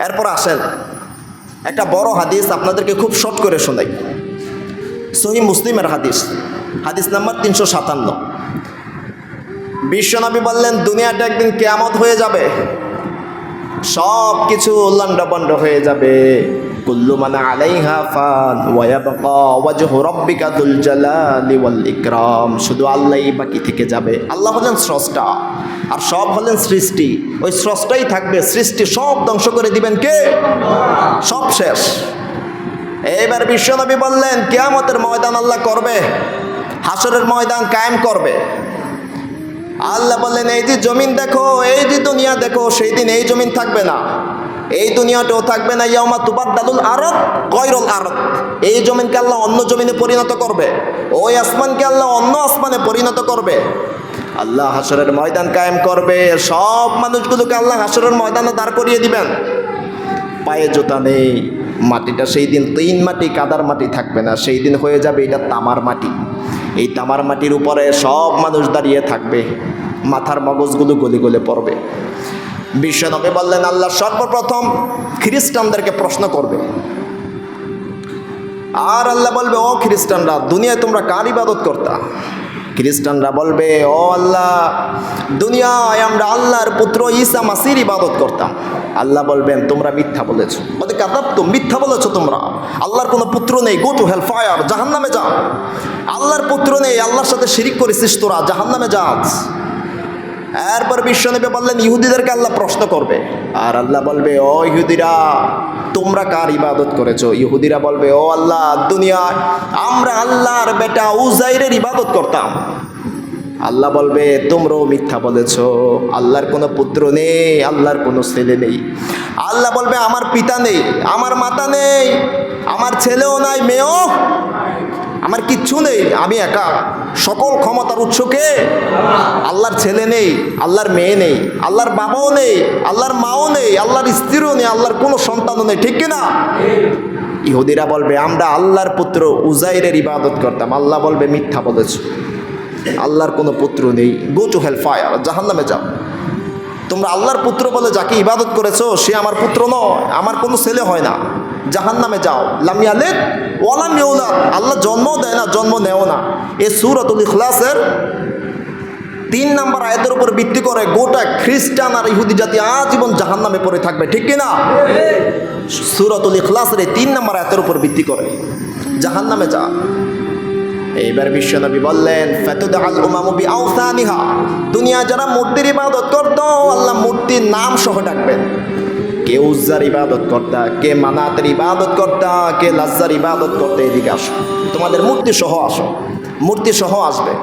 এরপর আসেন একটা বড় হাদিস আপনাদেরকে খুব শর্ট করে শোনাই। সহিহ মুসলিমের হাদিস, হাদিস নাম্বার 357। বিশ্বনবী বললেন, দুনিয়াটা একদিন কিয়ামত হয়ে যাবে, সব কিছু লন্ডভন্ড হয়ে যাবে। কুল্লু মান আলাইহা ফান ওয়া ইয়াবকা ওয়াজহু রাব্বিকা যুল জালালি ওয়াল ইকরাম। শুধু আল্লাহই বাকি থেকে যাবে। আল্লাহ হলেন স্রষ্টা আর সব হলেন সৃষ্টি। ওই স্রষ্টাই থাকবে, সৃষ্টি সব ধ্বংস করে দিবেন কে? সব শেষ। এইবার বিশ্বনবী বললেন, কিয়ামতের ময়দান আল্লাহ করবে, হাসরের ময়দান কায়েম করবে। আল্লাহ বললেন, এই যে জমিন দেখো, এই যে দুনিয়া দেখো, সেই দিন এই জমিন থাকবে না, এই দুনিয়াটাও থাকবে না। ইয়াউমা তুবাদদালুল আরদ গায়রুল আরদ। এই জমিনকে আল্লাহ অন্য জমিনে পরিণত করবে, ওই আসমানকে আল্লাহ অন্য আসমানে পরিণত করবে। আল্লাহ হাসরের ময়দান কায়েম করবে, সব মানুষগুলোকে আল্লাহ হাসরের ময়দানে দাঁড় করিয়ে দিবেন। পায়ে জুতা নেই, মাটিটা সেই দিন তিন মাটি, কাদার মাটি থাকবে না, সেই দিন হয়ে যাবে এটা তামার মাটি। এই তামার মাটির উপরে সব মানুষ দাঁড়িয়ে থাকবে, মাথার মগজগুলো গলে গলে পড়বে। বিশ্বনবী বললেন, আল্লাহ সর্বপ্রথম খ্রিস্টানদেরকে প্রশ্ন করবে। আর আল্লাহ বলবে, ও খ্রিস্টানরা, দুনিয়ায় তোমরা কার ইবাদত করতা? খ্রিস্টানরা বলবে, ও আল্লাহ, দুনিয়ায় আমরা আল্লাহর পুত্র ঈসা মাসির ইবাদত করতাম। আল্লাহ বলবেন, তোমরা মিথ্যা বলেছো, ওদের কাতাব তো মিথ্যা বলেছো তোমরা। আল্লাহর কোনো পুত্র নেই, গো টু হেল ফায়ার, জাহান্নামে যা। আল্লাহর পুত্র নেই, আল্লাহর সাথে শিরিক করেছিস তোরা, জাহান্নামে যাস। এরপর বিশ্বনবী বললেন, ইহুদিদেরকে আল্লাহ প্রশ্ন করবে। আর আল্লাহ বলবে, ও ইহুদিরা, তোমরা কার ইবাদত করেছো? ইহুদিরা বলবে, ও আল্লাহ, দুনিয়ায় আমরা আল্লাহর বেটা উজাইরের ইবাদত করতাম। আল্লাহ বলবে, তোমরাও মিথ্যা বলেছ, আল্লাহর কোনো পুত্র নেই, আল্লাহর কোনো ছেলে নেই। আল্লাহ বলবে, আমার পিতা নেই, আমার মাতা নেই, আমার ছেলেও নাই, মেয়েও, আমার কিচ্ছু নেই, আমি একা। সকল ক্ষমতার উৎসকে আল্লাহর ছেলে নেই, আল্লাহর মেয়ে নেই, আল্লাহর বাবাও নেই, আল্লাহর মাও নেই, আল্লাহর স্ত্রীও নেই, আল্লাহর কোনো সন্তানও নেই, ঠিক কিনা? ইহুদিরা বলবে, আমরা আল্লাহর পুত্র উজাইরের ইবাদত করতাম। আল্লাহ বলবে, মিথ্যা বলেছ, আল্লাহর কোনো পুত্র নেই, গো টু হেল ফায়ার, জাহান্নামে যাও। তোমরা আল্লাহর পুত্র বলে যাকে ইবাদত করেছো, সে আমার পুত্র নয়, আমার কোনো ছেলে হয় না, জাহান্নামে যাও। লাম ইয়ালিদ ওয়া লাম ইউলাদ, আল্লাহ জন্ম দেয় না, জন্ম নেও না। এই সূরাতুল ইখলাসের 3 নম্বর আয়াতের উপর ভিত্তি করে গোটা খ্রিস্টান আর ইহুদি জাতি আজীবন জাহান্নামে পড়ে থাকবে, ঠিক কিনা? সূরাতুল ইখলাসের 3 নম্বর আয়াতের উপর ভিত্তি করে জাহান্নামে যা। এইবার বিশ্বনবী বললেন, ফাতুদআল উমামু বিআওসানিহা, দুনিয়া যারা মূর্তির ইবাদত করত, আল্লাহ মূর্তির নাম সহ ডাকবেন। কে উজ্জার ইবাদত করতা, কে মানাতের ইবাদত করতা, কে লাজ্জার ইবাদত করতে, এদিকে আসো, তোমাদের মূর্তি সহ আসো, মূর্তি সহ আসবে।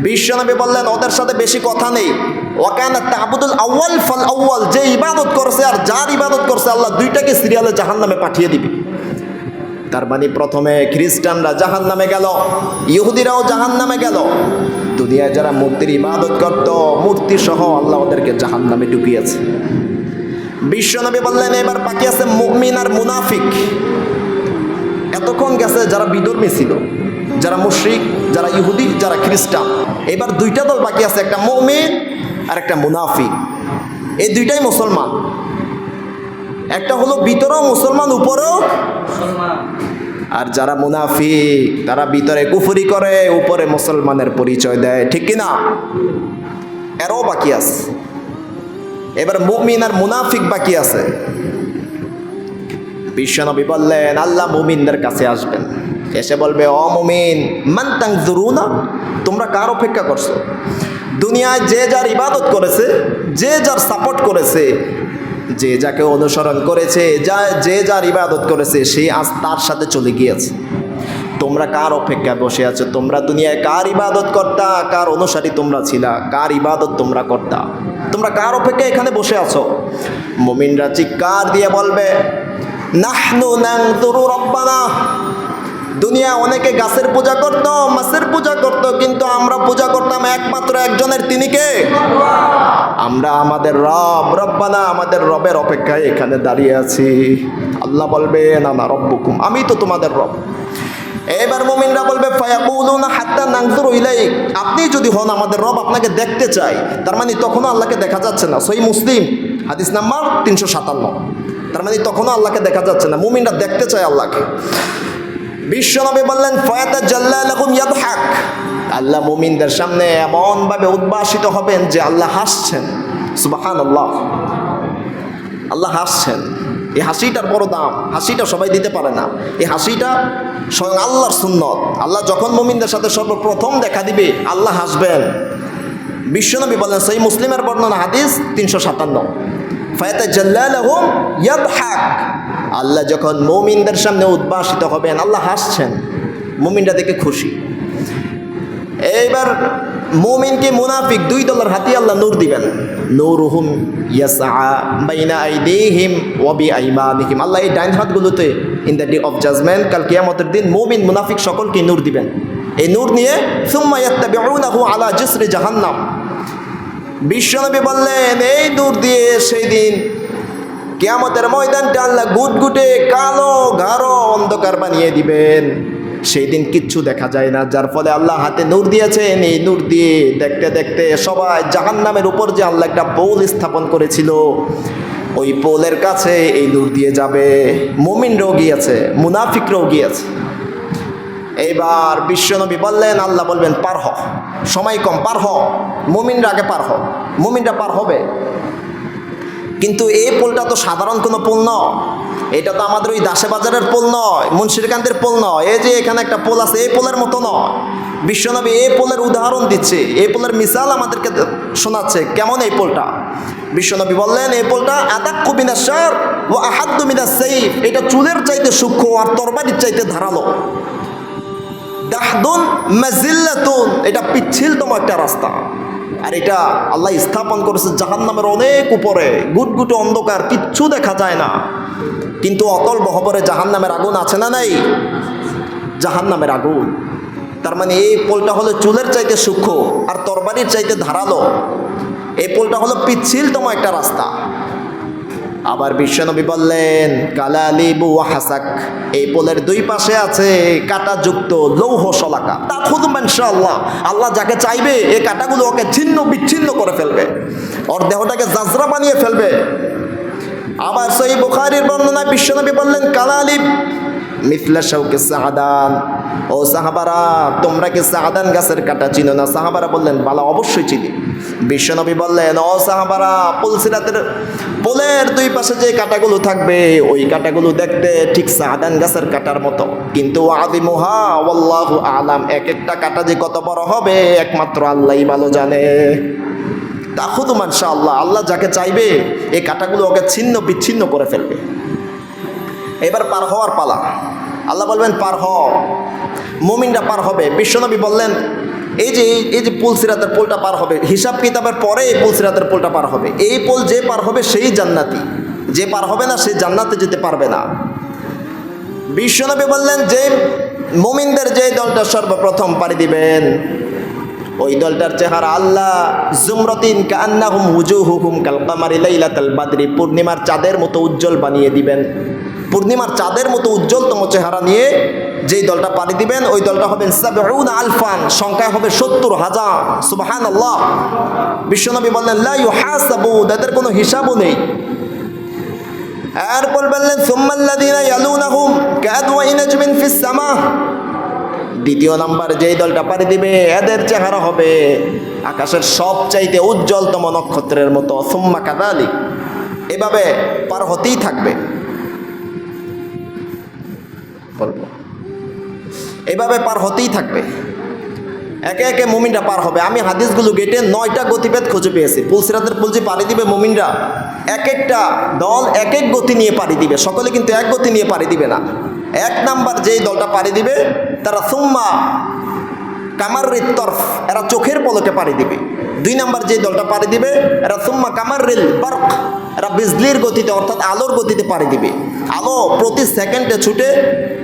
বিশ্বনবী বললেন, ওদের সাথে বেশি কথা নেই। ওয়াকানা তা'বুদুল আউয়াল ফাল আউয়াল, যে ইবাদত করছে আর যার ইবাদত করছে, আল্লাহ দুইটাকে সিরিয়ালে জাহান্নামে পাঠিয়ে দিবে। তার মানে প্রথমে খ্রিস্টানরা জাহান্নামে গেল, ইহুদিরাও জাহান্নামে গেল। দুনিয়ায় যারা মূর্তির ইবাদত করত, মূর্তি সহ আল্লাহ ওদেরকে জাহান্নামে ঢুকিয়েছে। বিশ্বনবী বললেন, এবার বাকি আছে মুমিন আর মুনাফিক। এতক্ষণ গেছে যারা বিধর্মী ছিল, যারা মুশরিক, যারা ইহুদি, যারা খ্রিস্টান। এবার দুইটা দল বাকি আছে, একটা মুমিন আর একটা মুনাফিক। এই দুইটাই মুসলমান, একটা হলো ভিতরেও মুসলমান, উপরেও মুসলমান। আর যারা মুনাফিক, তারা ভিতরে কুফরি করে, উপরে মুসলমানের পরিচয় দেয়, ঠিক কিনা? এরও বাকি আছে। এবার মুমিন আর মুনাফিক বাকি আছে। বিশ্বনবী বললেন, আল্লাহ মুমিনদের কাছে আসবেন, এসে বলবে, ও মুমিন, মান তানজুরুনা, তোমরা কার অপেক্ষা করছো? দুনিয়ায় যে যার ইবাদত করেছে, যে যার সাপোর্ট করেছে, যে যাকে অনুসরণ করেছে, যে যার ইবাদত করেছে, সে আজ তার সাথে চলে গিয়েছে। তোমরা কার অপেক্ষায় বসে আছো? তোমরা দুনিয়ায় কার ইবাদত করতা, কার অনুসারী তোমরা ছিলা, কার ইবাদত তোমরা করতা, তোমরা কার অপেক্ষায় এখানে বসে আছো? মুমিনরা চিৎকার দিয়ে বলবে, নাহনু নানজুরু রাব্বানা, দুনিয়া অনেকে গাছের পূজা করত, মাছের পূজা করত, কিন্তু আমরা পূজা করতাম একমাত্র একজনের, তিনি কে? আমরা আমাদের রব, রব্বানা, আমাদের রবের অপেক্ষায় এখানে দাঁড়িয়ে আছি। আল্লাহ বলবে, না না, রব্বুকুম, আমি তো তোমাদের রব। এবার মুমিনরা বলবে, ফায়াকুলুনা হাত্তা নানজুরু ইলাইক, আপনি যদি হন আমাদের রব, আপনাকে দেখতে চাই। তার মানে তখনও আল্লাহকে দেখা যাচ্ছে না। সহিহ মুসলিম হাদিস নাম্বার 357। তার মানে তখনও আল্লাহকে দেখা যাচ্ছে না, মুমিনরা দেখতে চায় আল্লাহকে। বিশ্বনবী বললেন ফায়াতাজাল্লা লাহুম ইয়াদহাক, আল্লাহ মুমিনদের সামনে এমনভাবে উদ্ভাসিত হবেন যে আল্লাহ হাসছেন। সুবহানাল্লাহ, আল্লাহ হাসছেন। এই হাসিটার বড় দাম, হাসিটা সবাই দিতে পারে না। এই হাসিটা স্বয়ং আল্লাহর সুন্নত। আল্লাহ যখন মুমিনদের সাথে সর্বপ্রথম দেখা দিবে আল্লাহ হাসবেন। বিশ্বনবী বলেন, সহিহ মুসলিমের বর্ণনা হাদিস 357, ফায়াতাজাল্লা লাহুম ইয়াদহাক, আল্লাহ যখন মুমিনদের সামনে উদ্ভাসিত হবেন আল্লাহ হাসছেন, মুমিনরা দেখে খুশি। এইবার মুমিনকে মুনাফিক দুই দলের হাতে আল্লাহ নূর দিবেন। নূরুহুম ইয়াসআ বাইনা আইদিহিম ওয়া বিআইমানিহিম, আল্লাহ এই ডাইন হাতগুলোতে in the day of judgment, কাল কিয়ামতের দিন মুমিন মুনাফিক সকলকে নূর দিবেন। এই নূর নিয়ে সুম্মা ইয়াত্তাবিউনাহু আলা জিসরি জাহান্নাম, বিশ্বনবী বললেন এই নূর দিয়ে সেই দিন কিয়ামতের ময়দানটা আল্লাহ গুটগুটে কালো গাঢ় অন্ধকার বানিয়ে দিবেন। সেই দিন কিচ্ছু দেখা যায় না, যার ফলে আল্লাহ হাতে নূর দিয়েছেন। এই নূর দিয়ে দেখতে দেখতে সবাই জাহান্নামের উপর যে আল্লাহ একটা পোল স্থাপন করেছিল ওই পোলের কাছে এই নূর দিয়ে যাবে। মুমিনরাও গিয়েছে, মুনাফিকরাও গিয়েছে। এইবার বিশ্বনবী বললেন, আল্লাহ বলবেন পার হ, সময় কম, পার হ, মুমিনরা আগে পার হ। মুমিনরা পার হবে, কিন্তু এই পোলটা তো সাধারণ কোনো পোল নয়, এটা তো আমাদের ওই দাসে বাজারের পোল নয়, মুন্সিরকান্তের পোল নয়, এই যে এখানে একটা পোল আছে এই পোলের মতো নয়। বিশ্বনবী এই পোলের উদাহরণ দিচ্ছে, এই পোলের মিসাল আমাদেরকে শোনাচ্ছে কেমন এই পোলটা। বিশ্বনবী বললেন এই পোলটা আদাক্কু মিনাশ শার ওয়া আহাদ্দু মিনাস সাইফ, এটা চুলের চাইতে সূক্ষ্ম আর তরবারির চাইতে ধারালো। দাহদুন মাজিল্লাতুন, এটা পিচ্ছিলতম একটা রাস্তা। আর এটা আল্লাহ স্থাপন করেছে জাহান্নামের অনেক উপরে, গুটগুটে অন্ধকার, কিচ্ছু দেখা যায় না, কিন্তু অতল গহ্বরে জাহান্নামের আগুন আছে না নাই? জাহান্নামের আগুন। তার মানে এই পোলটা হলো চুলের চাইতে সূক্ষ্ম আর তরবারির চাইতে ধারালো। এই পোলটা হলো পিচ্ছিলতম একটা রাস্তা। আবার বিশ্বনবী বললেন কালালিবু ওয়া হাসাক, এই পোলের দুই পাশে আছে কাঁটাযুক্ত লৌহ শলাকা। তা খুদুম ইনশাআল্লাহ, আল্লাহ যাকে চাইবে এই কাঁটাগুলো ওকে ছিন্ন বিচ্ছিন্ন করে ফেলবে, ওর দেহটাকে জাজরা বানিয়ে ফেলবে। আবার সহিহ বুখারীর বর্ণনায় বিশ্বনবী বললেন কালালিব মিথলা শাউকে সাহাদান, ও সাহাবারা তোমরা কি সাহাদান গাছের কাঁটা চিনো না? সাহাবারা বললেন বালা, অবশ্যই চিনি। বিশ্বনবী বললেন ও সাহাবারা, পুলসিরাতের পোলের দুই পাশে যে কাঁটাগুলো থাকবে ওই কাঁটাগুলো দেখতে ঠিক সাহাদান গাছের কাঁটার মতো, কিন্তু আযিমুহা ওয়াল্লাহু আলাম, এক একটা কাঁটা যে কত বড় হবে একমাত্র আল্লাহই ভালো জানে। তাখুদু মাশাআল্লাহ, আল্লাহ যাকে চাইবে এই কাঁটাগুলো ওকে ছিন্ন বিচ্ছিন্ন করে ফেলবে। এবার পার হওয়ার পালা, আল্লাহ বলবেন পার হ, মুমিনরা পার হবে। বিশ্বনবী বললেন এই যে পুলসিরাতের পোলটা পার হবে, হিসাব কিতাবের পরে এই পুলসিরাতের পোলটা পার হবে। এই পোল যে পার হবে সেই জান্নাতি, যে পার হবে না সে জান্নাতে যেতে পারবে না। বিশ্বনবী বললেন যে মুমিনদের যে দলটা সর্বপ্রথম পাড়ি দিবেন ওই দলটার চেহারা আল্লাহ জুমরাতিন কান্নাহুম উজুহুহুম কাল কামারি লাইলাতাল বাদরি, পূর্ণিমার চাঁদের মতো উজ্জ্বল বানিয়ে দিবেন। পূর্ণিমার চাঁদের মতো উজ্জ্বলতম চেহারা নিয়ে যেই দলটা পাড়ি দিবেন ওই দলটা হবেন সাবউনা আলফান, সংখ্যায় হবে 70,000। সুবহানাল্লাহ। বিশ্বনবী বললেন লা ইউহাসাবু, তাদের কোনো হিসাবও নেই। এরপর বললেন সুম্মাল্লাযিনা ইয়ালুনাহুম কাদওয়াই নাজমিন ফিস সামা, দ্বিতীয় নাম্বার যেই দলটা পাড়ি দিবে এদের চেহারা হবে আকাশের সবচাইতে উজ্জ্বলতম নক্ষত্রের মতো। সুম্মা কাযালিক, এভাবে পার হতেই থাকবে। এভাবে পার হতেই থাকবে, একে একে মুমিনরা পার হবে। আমি হাদিসগুলো গেটে 9টা গতিবেদ খুঁজে পেয়েছি। পুলসিরাতের পুল যে পাড়ি দিবে মুমিনরা, এক একটা দল এক এক গতি নিয়ে পাড়ি দিবে, সকলে কিন্তু এক গতি নিয়ে পাড়ি দিবে না। এক নাম্বার যেই দলটা পাড়ি দিবে তারা সুম্মা কামাররিত তরফ, এরা চোখের পলকে পাড়ি দিবে। 2 নাম্বার যে দলটা পাড়ি দিবে এরা সুম্মা কামাররিল বারক, এরা বিজলির গতিতে অর্থাৎ আলোর গতিতে পাড়ি দিবে। আলো প্রতি সেকেন্ডে ছুটে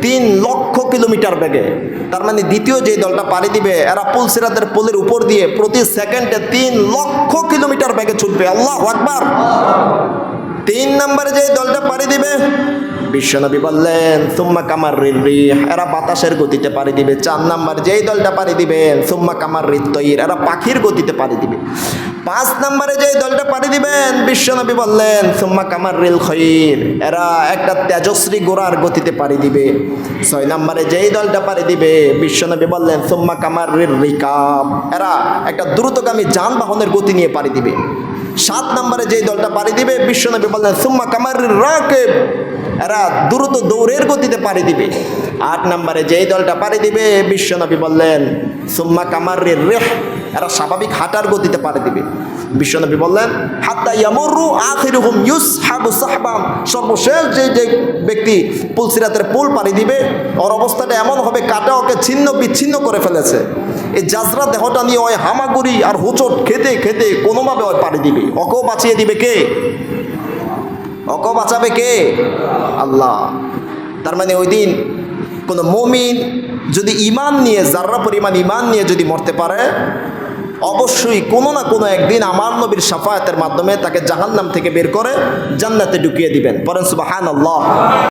3 লক্ষ কিলোমিটার বেগে। তার মানে দ্বিতীয় যে দলটা পাড়ি দিবে এরা পুলসিরাতের পোলের উপর দিয়ে প্রতি সেকেন্ডে 3 লক্ষ কিলোমিটার বেগে ছুটবে। আল্লাহু আকবার। 3 নম্বরে যে দলটা পাড়ি দিবে, বিশ্বনবী বললেন সুম্মা কামার রিহ, এরা বাতাসের গতিতে পাড়ি দিবে। 4 নম্বর যেই দলটা পাড়ি দিবেন সুম্মা কামার তৈর, এরা পাখির গতিতে পাড়ি দিবে। 5 নম্বরে যেই দলটা পাড়ি দিবেন, বিশ্বনবী বললেন সুম্মা কামার খৈর, এরা একটা তেজশ্রী গোড়ার গতিতে পাড়ি দিবে। 6 নম্বরে যেই দলটা পাড়ি দিবে, বিশ্বনবী বললেন সুম্মা কামার রিকাব, এরা একটা দ্রুতগামী যানবাহনের গতি নিয়ে পাড়ি দিবে। 7 নম্বরে যেই দলটা পাড়ি দিবে, বিশ্বনবী বললেন সুম্মা কামার রাকিব, এরা দ্রুত দৌড়ের গতিতে পাড়ি দিবে। 8 নম্বরে যেই দলটা পাড়ি দিবে, বিশ্বনবী বললেন সুম্মা কামার রেহ, এরা স্বাভাবিক হাঁটার গতিতে পাড়ি দিবে। বিশ্বনবী বললেন হাত্তা ইয়ামুরু আখিরুহুম ইউসহাবু সাহবাম, সর্বশেষ যে ব্যক্তি পুলসিরাতের পুল পাড়ি দিবে, ওর অবস্থাটা এমন হবে কাটা ওকে ছিন্ন বিচ্ছিন্ন করে ফেলেছে। এই জাজরা দেহটা নিয়ে ওই হামাগুড়ি আর হোঁচট খেতে খেতে কোনোভাবে ওই পাড়ি দিবে। ওকেও বাঁচিয়ে দিবে কে? ওকে বাঁচাবে কে? আল্লাহ। তার মানে ওই দিন কোনো মুমিন যদি ঈমান নিয়ে, যাররা পরিমাণ ঈমান নিয়ে যদি মরতে পারে, অবশ্যই কোনো না কোনো একদিন আমার নবীর শাফায়াতের মাধ্যমে তাকে জাহান্নাম থেকে বের করে জান্নাতে ঢুকিয়ে দিবেন। পড়েন সুবহানাল্লাহ।